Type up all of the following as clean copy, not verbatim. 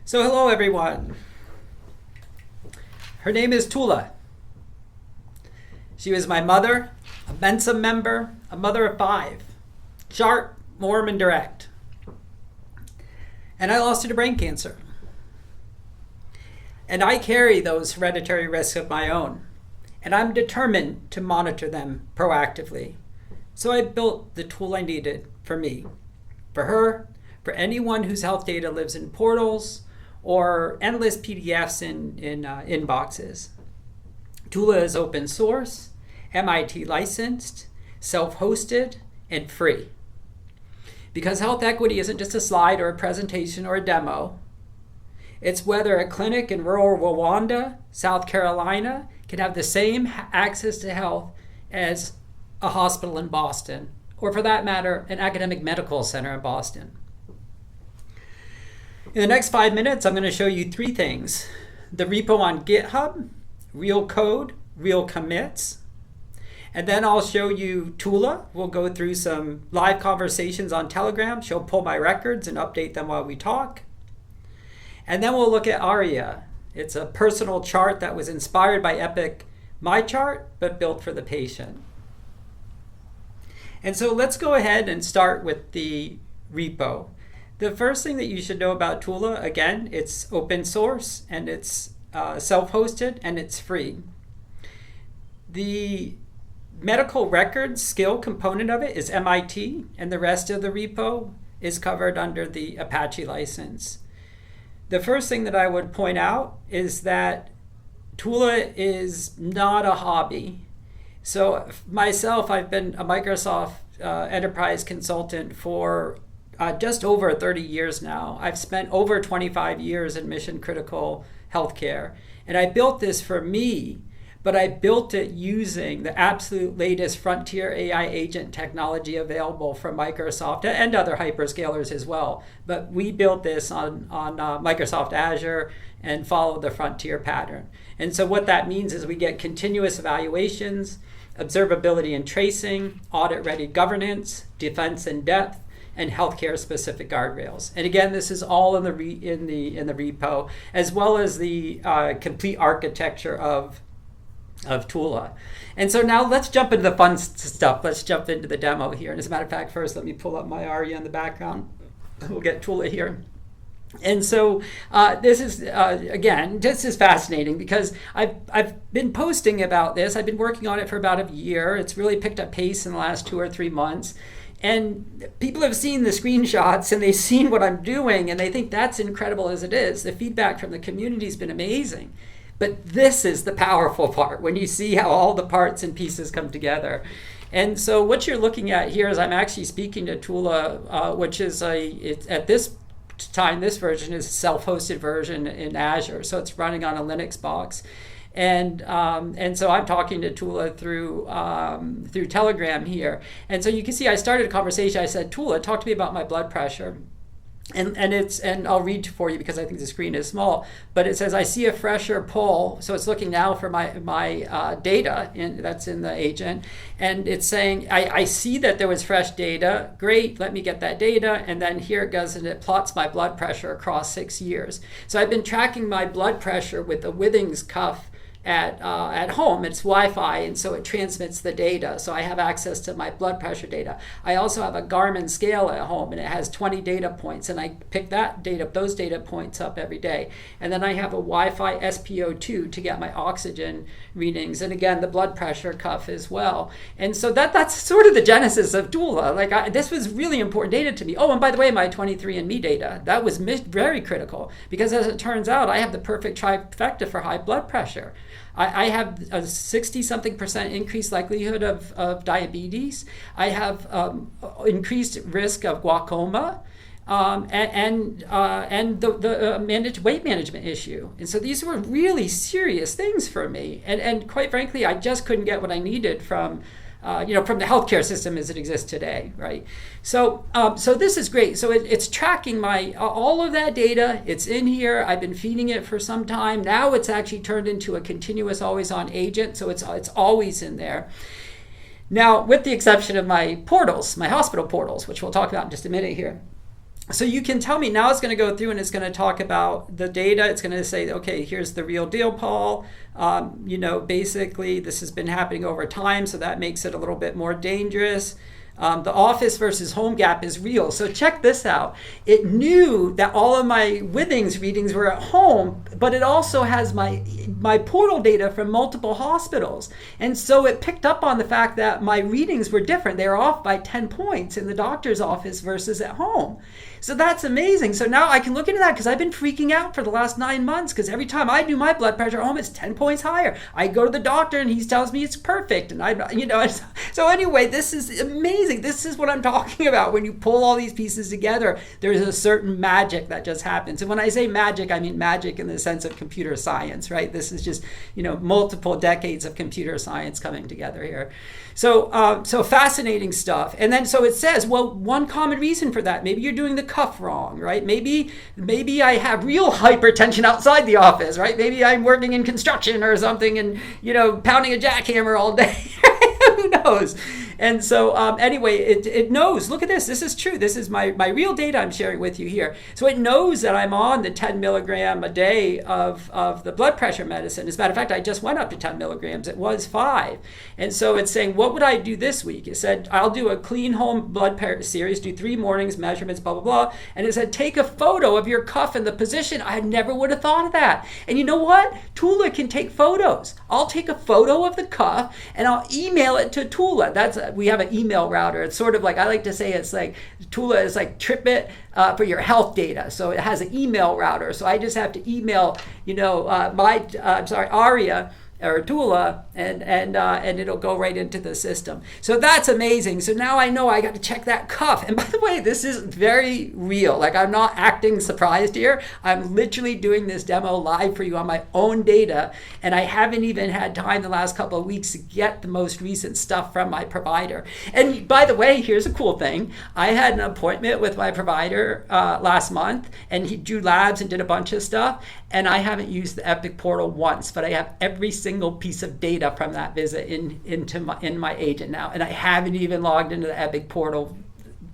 So hello everyone. Her name is Tula. She was my mother, a Mensa member, a mother of 5, sharp, warm, and direct. And I lost her to brain cancer. And I carry those hereditary risks of my own. And I'm determined to monitor them proactively. So I built the tool I needed for me, for her, for anyone whose health data lives in portals or endless PDFs in inboxes. Tula is open source, MIT licensed, self-hosted, and free. Because health equity isn't just a slide or a presentation or a demo. It's whether a clinic in rural Rwanda, South Carolina, can have the same access to health as a hospital in Boston, or for that matter, an academic medical center in Boston. In the next 5 minutes, I'm going to show you 3 things. The repo on GitHub, real code, real commits. And then I'll show you Tula. We'll go through some live conversations on Telegram. She'll pull my records and update them while we talk. And then we'll look at Aria. It's a personal chart that was inspired by Epic MyChart, but built for the patient. And so let's go ahead and start with the repo. The first thing that you should know about Tula, again, it's open source and it's self-hosted and it's free. The medical records skill component of it is MIT, and the rest of the repo is covered under the Apache license. The first thing that I would point out is that Tula is not a hobby. So myself, I've been a Microsoft enterprise consultant for just over 30 years now. I've spent over 25 years in mission critical healthcare. And I built this for me, but I built it using the absolute latest frontier AI agent technology available from Microsoft and other hyperscalers as well. But we built this on Microsoft Azure and followed the frontier pattern. And so what that means is we get continuous evaluations, observability and tracing, audit-ready governance, defense in depth, and healthcare-specific guardrails. And again, this is all in the repo, as well as the complete architecture of Tula. And so now let's jump into the fun stuff. Let's jump into the demo here. And as a matter of fact, first let me pull up my Aria in the background. We'll get Tula here. And so this is, again, this is fascinating because I've been posting about this. I've been working on it for about a year. It's really picked up pace in the last 2 or 3 months. And people have seen the screenshots and they've seen what I'm doing and they think that's incredible as it is. The feedback from the community has been amazing. But this is the powerful part when you see how all the parts and pieces come together. And so what you're looking at here is I'm actually speaking to Tula, which is at this time, this version is a self-hosted version in Azure. So it's running on a Linux box. And so I'm talking to Tula through Telegram here. And so you can see I started a conversation. I said, Tula, talk to me about my blood pressure. And I'll read for you because I think the screen is small, but it says I see a fresher pull, so it's looking now for my data that's in the agent, and it's saying I see that there was fresh data. Great, let me get that data, and then here it goes and it plots my blood pressure across 6 years. So I've been tracking my blood pressure with the Withings cuff at home. It's Wi-Fi, and so it transmits the data. So I have access to my blood pressure data. I also have a Garmin scale at home, and it has 20 data points, and I pick those data points up every day. And then I have a Wi-Fi SpO2 to get my oxygen readings, and again, the blood pressure cuff as well. And so that's sort of the genesis of Tula. This was really important data to me. Oh, and by the way, my 23andMe data, that was very critical, because as it turns out, I have the perfect trifecta for high blood pressure. I have a 60-something% increased likelihood of diabetes. I have increased risk of glaucoma and the managed weight management issue. And so these were really serious things for me. And quite frankly, I just couldn't get what I needed from the healthcare system as it exists today, right? So this is great. So it's tracking all of that data. It's in here. I've been feeding it for some time. Now it's actually turned into a continuous always-on agent, so it's always in there. Now, with the exception of my portals, my hospital portals, which we'll talk about in just a minute here, So you can tell me now it's going to go through and it's going to talk about the data. It's going to say, okay, here's the real deal, Paul. Basically this has been happening over time, so that makes it a little bit more dangerous. The office versus home gap is real. So check this out. It knew that all of my Withings readings were at home, but it also has my portal data from multiple hospitals. And so it picked up on the fact that my readings were different. They were off by 10 points in the doctor's office versus at home. So that's amazing. So now I can look into that because I've been freaking out for the last 9 months because every time I do my blood pressure at home, it's 10 points higher. I go to the doctor and he tells me it's perfect. And so anyway, this is amazing. This is what I'm talking about. When you pull all these pieces together, there's a certain magic that just happens. And when I say magic, I mean magic in the sense of computer science, right? This is just, multiple decades of computer science coming together here. So fascinating stuff. And then so it says, well, one common reason for that, maybe you're doing the cuff wrong, right? Maybe I have real hypertension outside the office, right? Maybe I'm working in construction or something and, pounding a jackhammer all day. Who knows? And so anyway, it knows, look at this. This is true. This is my real data I'm sharing with you here. So it knows that I'm on the 10 milligram a day of the blood pressure medicine. As a matter of fact, I just went up to 10 milligrams. It was 5. And so it's saying, what would I do this week? It said, I'll do a clean home blood pressure series, do 3 mornings, measurements, blah, blah, blah. And it said, take a photo of your cuff and the position. I never would have thought of that. And you know what? Tula can take photos. I'll take a photo of the cuff and I'll email it to Tula. We have an email router. It's sort of like, I like to say it's like Tula is like TripIt for your health data. So it has an email router. So I just have to email, Aria or Tula, and it'll go right into the system. So that's amazing. So now I know I got to check that cuff. And by the way, this is very real. Like, I'm not acting surprised here. I'm literally doing this demo live for you on my own data, and I haven't even had time the last couple of weeks to get the most recent stuff from my provider. And by the way, here's a cool thing. I had an appointment with my provider last month, and he drew labs and did a bunch of stuff, and I haven't used the Epic portal once, but I have every single piece of data from that visit in my agent now, and I haven't even logged into the Epic portal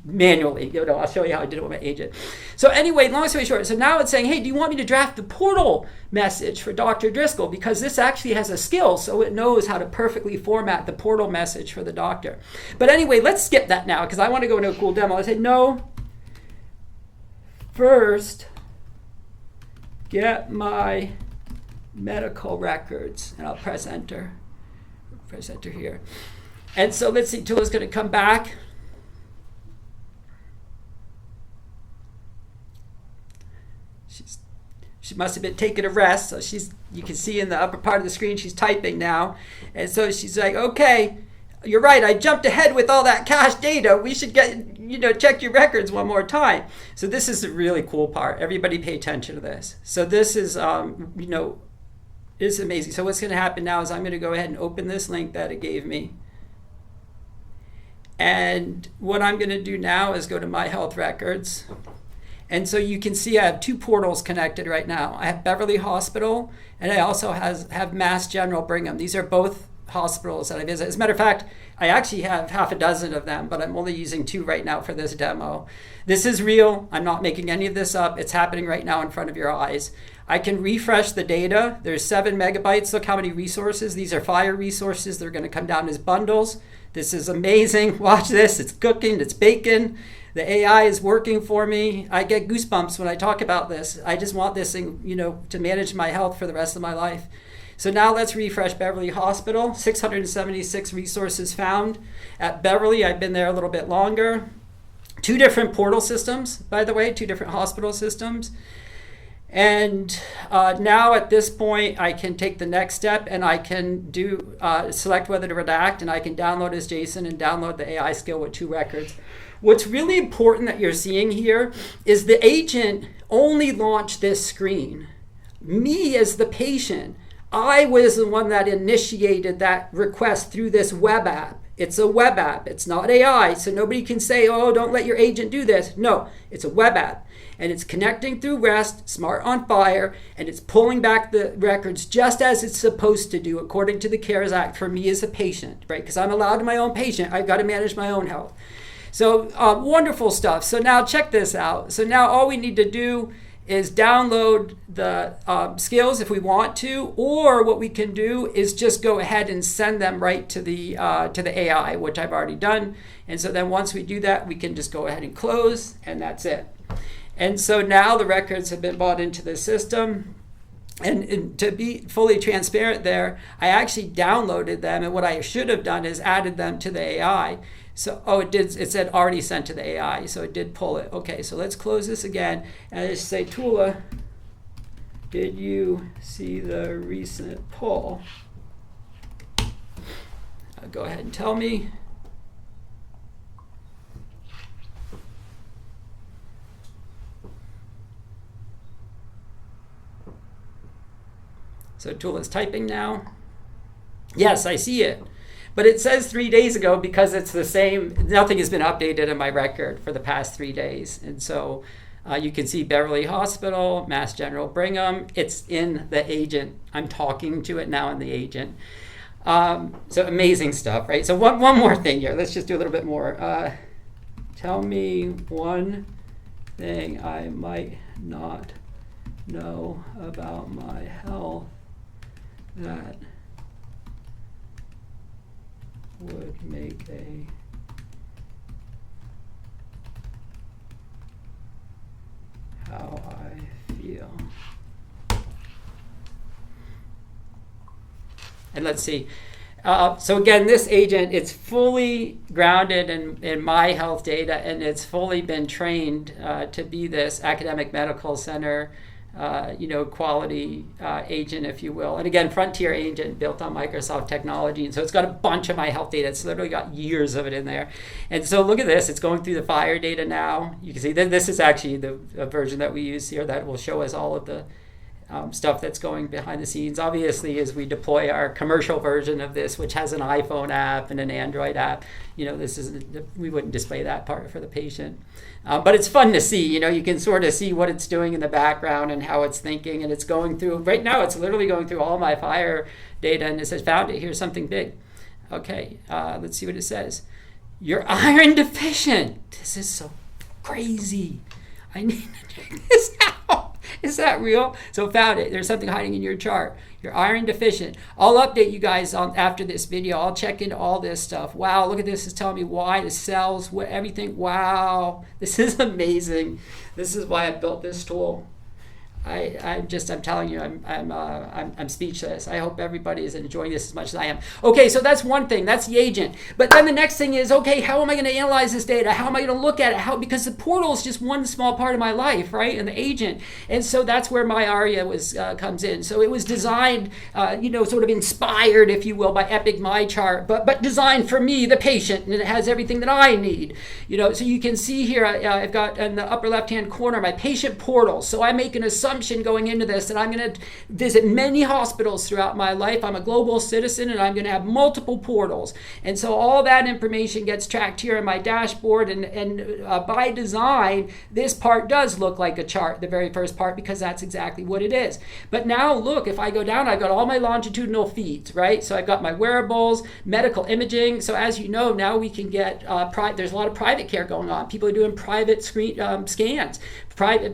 manually. I'll show you how I did it with my agent. So anyway, long story short, so now it's saying, hey, do you want me to draft the portal message for Dr. Driscoll? Because this actually has a skill, so it knows how to perfectly format the portal message for the doctor. But anyway, let's skip that now because I want to go into a cool demo. I said, no, first get my medical records, and I'll press enter. Press enter here. And so let's see, Tula's going to come back. She must have been taking a rest, so you can see in the upper part of the screen she's typing now. And so she's like, okay, you're right, I jumped ahead with all that cache data. We should check your records one more time. So this is the really cool part. Everybody pay attention to this. So this is, it's amazing. So what's going to happen now is I'm going to go ahead and open this link that it gave me. And what I'm going to do now is go to my health records. And so you can see I have 2 portals connected right now. I have Beverly Hospital, and I also have Mass General Brigham. These are both hospitals that I visit. As a matter of fact, I actually have half a dozen of them, but I'm only using 2 right now for this demo. This is real. I'm not making any of this up. It's happening right now in front of your eyes. I can refresh the data. There's 7 megabytes. Look how many resources. These are FHIR resources. They're going to come down as bundles. This is amazing. Watch this. It's cooking. It's baking. The AI is working for me. I get goosebumps when I talk about this. I just want this thing, to manage my health for the rest of my life. So now let's refresh Beverly Hospital. 676 resources found. At Beverly, I've been there a little bit longer. 2 different portal systems, by the way, 2 different hospital systems. And now at this point, I can take the next step and I can select whether to redact, and I can download as JSON and download the AI skill with 2 records. What's really important that you're seeing here is the agent only launched this screen. Me as the patient, I was the one that initiated that request through this web app. It's a web app. It's not AI, so nobody can say, oh, don't let your agent do this. No, it's a web app. And it's connecting through REST, smart on FHIR, and it's pulling back the records just as it's supposed to do according to the CARES Act for me as a patient, right? Because I'm allowed to my own patient. I've got to manage my own health. So wonderful stuff. So now check this out. So now all we need to do is download the skills if we want to, or what we can do is just go ahead and send them right to the AI, which I've already done. And so then once we do that, we can just go ahead and close, and that's it. And so now the records have been brought into the system. And to be fully transparent there, I actually downloaded them, and what I should have done is added them to the AI. So, it said already sent to the AI, so it did pull it. Okay, so let's close this again, and just say, Tula, did you see the recent pull? Go ahead and tell me. So Tula's typing now. Yes, I see it. But it says 3 days ago because it's the same. Nothing has been updated in my record for the past 3 days. And so you can see Beverly Hospital, Mass General Brigham. It's in the agent. I'm talking to it now in the agent. So amazing stuff, right? So one more thing here. Let's just do a little bit more. Tell me one thing I might not know about my health that would make how I feel. And let's see. So again, this agent, it's fully grounded in my health data, and it's fully been trained to be this academic medical center quality agent, if you will. And again, frontier agent built on Microsoft technology. And so it's got a bunch of my health data. It's literally got years of it in there. And so look at this. It's going through the FHIR data now. You can see that this is actually the version that we use here that will show us all of the stuff that's going behind the scenes. Obviously, as we deploy our commercial version of this, which has an iPhone app and an Android app, this is we wouldn't display that part for the patient. But it's fun to see. You can sort of see what it's doing in the background and how it's thinking, and it's going through. Right now, it's literally going through all my FHIR data, and it says, "Found it. Here's something big." Okay, let's see what it says. You're iron deficient. This is so crazy. I need to check this out. Is that real? So found it. There's something hiding in your chart. You're iron deficient. I'll update you guys on after this video. I'll check into all this stuff. Wow, look at this. It's telling me why, the cells, what, everything. Wow, this is amazing. This is why I built this tool. I'm telling you, I'm speechless. I hope everybody is enjoying this as much as I am. Okay, so that's one thing. That's the agent. But then the next thing is, okay, how am I going to analyze this data? How am I going to look at it? Because the portal is just one small part of my life, right? And the agent. And so that's where my ARIA comes in. So it was designed, sort of inspired, if you will, by Epic MyChart, but designed for me, the patient, and it has everything that I need. So you can see here, I've got in the upper left-hand corner my patient portal. So I make an assumption going into this that I'm going to visit many hospitals throughout my life. I'm a global citizen, and I'm going to have multiple portals. And so all that information gets tracked here in my dashboard, and by design, this part does look like a chart, the very first part, because that's exactly what it is. But now look, if I go down, I've got all my longitudinal feeds, right? So I've got my wearables, medical imaging. So as you know, now we can get, there's a lot of private care going on. People are doing private scans.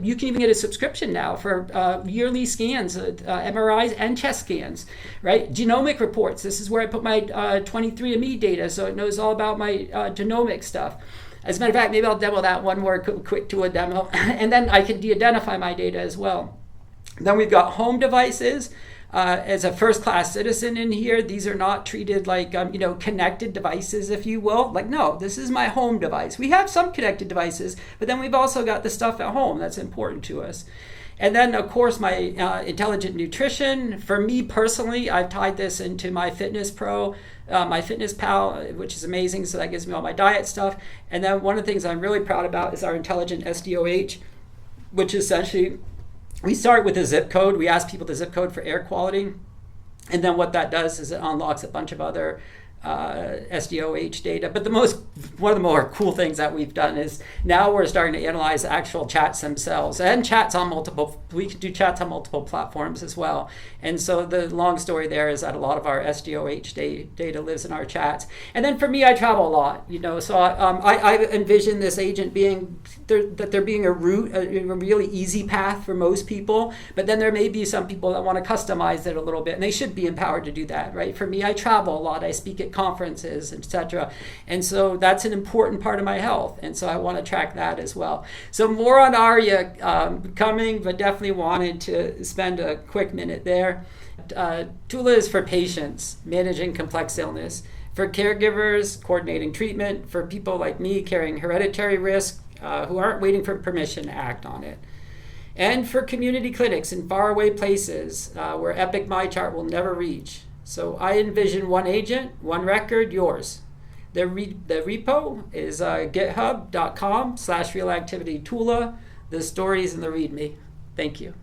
You can even get a subscription now for yearly scans, MRIs and chest scans, right? Genomic reports. This is where I put my 23andMe data, so it knows all about my genomic stuff. As a matter of fact, maybe I'll demo that one more quick to a demo, and then I can de-identify my data as well. Then we've got home devices. As a first-class citizen in here, these are not treated like, connected devices, if you will. Like, no, this is my home device. We have some connected devices, but then we've also got the stuff at home that's important to us. And then, of course, my intelligent nutrition. For me personally, I've tied this into my Fitness Pro, my Fitness Pal, which is amazing. So that gives me all my diet stuff. And then one of the things I'm really proud about is our intelligent SDOH, which essentially, we start with a zip code. We ask people the zip code for air quality. And then what that does is it unlocks a bunch of other SDOH data. But one of the more cool things that we've done is now we're starting to analyze actual chats themselves, and we can do chats on multiple platforms as well. And so the long story there is that a lot of our SDOH data lives in our chats. And then for me, I travel a lot, so I envision this agent being a route, a really easy path for most people, but then there may be some people that want to customize it a little bit, and they should be empowered to do that, right? For me, I travel a lot, I speak at conferences, etc. And so that's an important part of my health, and so I want to track that as well. So more on ARIA coming, but definitely wanted to spend a quick minute there. Tula is for patients managing complex illness, for caregivers coordinating treatment, for people like me carrying hereditary risk who aren't waiting for permission to act on it, and for community clinics in faraway places where Epic MyChart will never reach. So I envision one agent, one record, yours. The repo is github.com/realactivitytula. The stories in the README. Thank you.